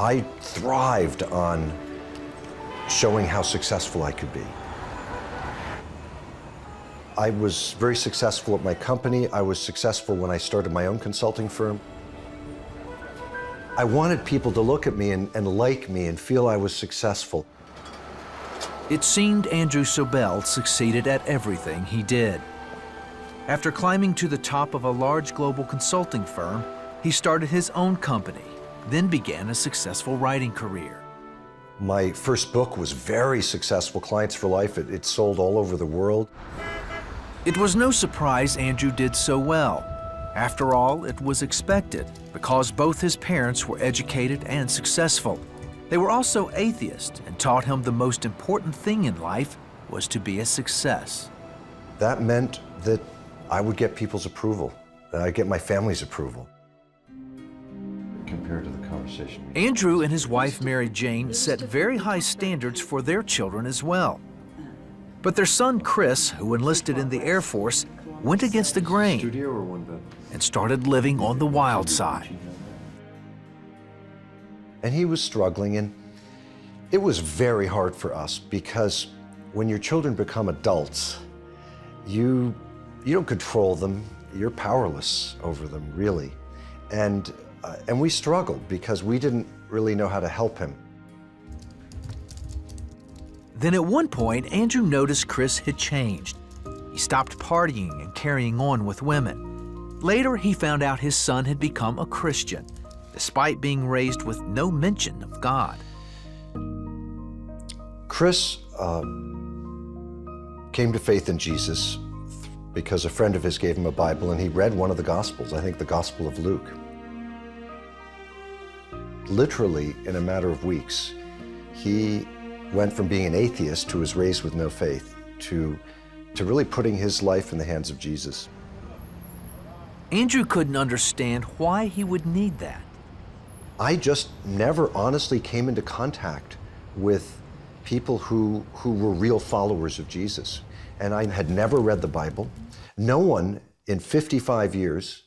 I thrived on showing how successful I could be. I was very successful at my company. I was successful when I started my own consulting firm. I wanted people to look at me and like me and feel I was successful. It seemed Andrew Sobel succeeded at everything he did. After climbing to the top of a large global consulting firm, he started his own company, then began a successful writing career. My first book was very successful, Clients for Life. It sold all over the world. It was no surprise Andrew did so well. After all, it was expected because both his parents were educated and successful. They were also atheists and taught him the most important thing in life was to be a success. That meant that I would get people's approval, that I'd get my family's approval. Compared to the conversation. Andrew and his wife, Mary Jane, set very high standards for their children as well. But their son, Chris, who enlisted in the Air Force, went against the grain and started living on the wild side. And he was struggling, and it was very hard for us because when your children become adults, you don't control them. You're powerless over them, really. And we struggled because we didn't really know how to help him. Then at one point, Andrew noticed Chris had changed. He stopped partying and carrying on with women. Later, he found out his son had become a Christian, despite being raised with no mention of God. Chris came to faith in Jesus because a friend of his gave him a Bible, and he read one of the Gospels, I think the Gospel of Luke. Literally, in a matter of weeks, he went from being an atheist who was raised with no faith to really putting his life in the hands of Jesus. Andrew couldn't understand why he would need that. I just never honestly came into contact with people who were real followers of Jesus. And I had never read the Bible. No one in 55 years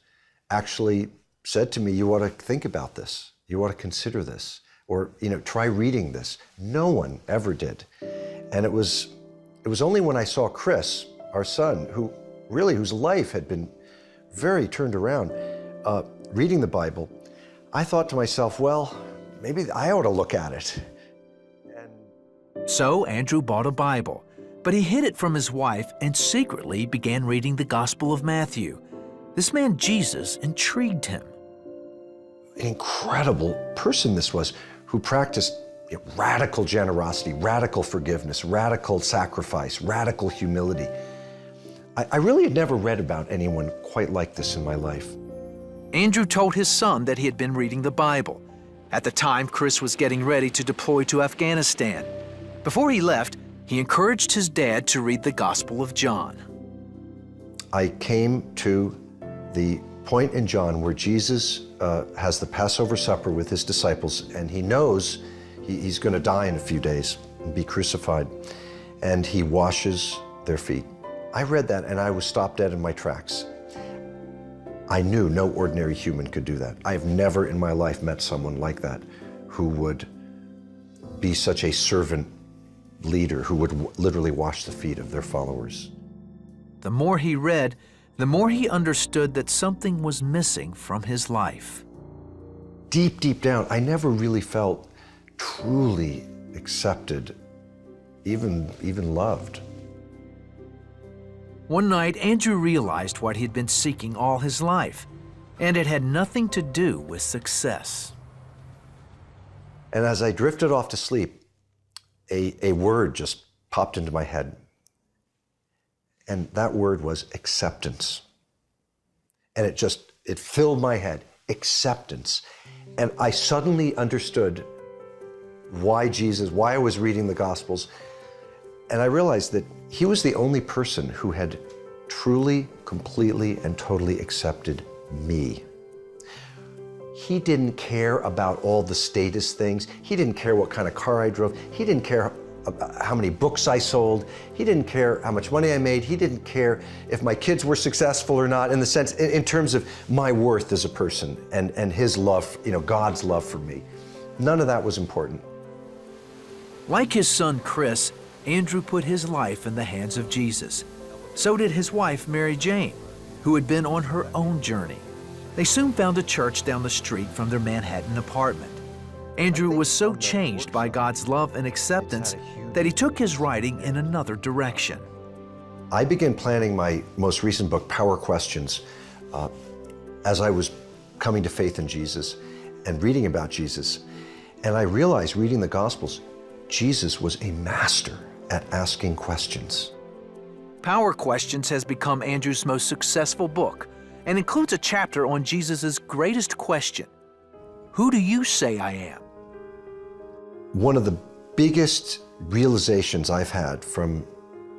actually said to me, you ought to think about this. You ought to consider this. Or, try reading this. No one ever did. And it was only when I saw Chris, our son, whose life had been very turned around, reading the Bible, I thought to myself, well, maybe I ought to look at it. So Andrew bought a Bible, but he hid it from his wife and secretly began reading the Gospel of Matthew. This man Jesus intrigued him. An incredible person this was, who practiced radical generosity, radical forgiveness, radical sacrifice, radical humility. I really had never read about anyone quite like this in my life. Andrew told his son that he had been reading the Bible. At the time, Chris was getting ready to deploy to Afghanistan. Before he left, he encouraged his dad to read the Gospel of John. I came to the point in John where Jesus has the Passover supper with his disciples, and he knows he's going to die in a few days and be crucified, and he washes their feet. I read that and I was stopped dead in my tracks. I knew no ordinary human could do that. I have never in my life met someone like that who would be such a servant leader, who would literally wash the feet of their followers. The more he read, the more he understood that something was missing from his life. Deep, deep down, I never really felt truly accepted, even loved. One night, Andrew realized what he'd been seeking all his life, and it had nothing to do with success. And as I drifted off to sleep, a word just popped into my head. And that word was acceptance. And it filled my head, acceptance. And I suddenly understood why I was reading the Gospels. And I realized that he was the only person who had truly, completely, and totally accepted me. He didn't care about all the status things. He didn't care what kind of car I drove. He didn't care how many books I sold. He didn't care how much money I made. He didn't care if my kids were successful or not, in terms of my worth as a person and his love, God's love for me. None of that was important. Like his son Chris, Andrew put his life in the hands of Jesus. So did his wife, Mary Jane, who had been on her own journey. They soon found a church down the street from their Manhattan apartment. Andrew was so changed by God's love and acceptance that he took his writing in another direction. I began planning my most recent book, Power Questions, as I was coming to faith in Jesus and reading about Jesus. And I realized, reading the Gospels, Jesus was a master at asking questions. Power Questions has become Andrew's most successful book and includes a chapter on Jesus' greatest question: who do you say I am? One of the biggest realizations I've had from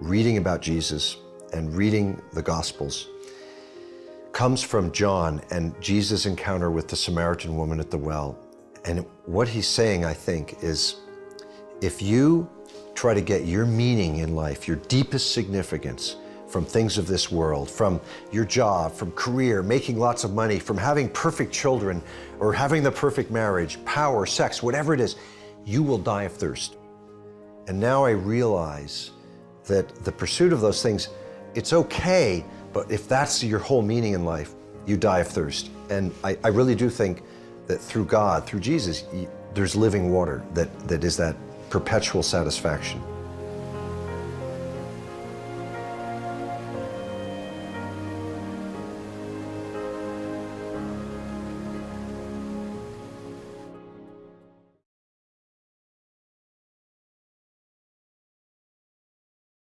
reading about Jesus and reading the Gospels comes from John and Jesus' encounter with the Samaritan woman at the well. And what he's saying, I think, is if you try to get your meaning in life, your deepest significance from things of this world, from your job, from career, making lots of money, from having perfect children or having the perfect marriage, power, sex, whatever it is, you will die of thirst. And now I realize that the pursuit of those things, it's okay, but if that's your whole meaning in life, you die of thirst. And I really do think that through God, through Jesus, there's living water that is that perpetual satisfaction.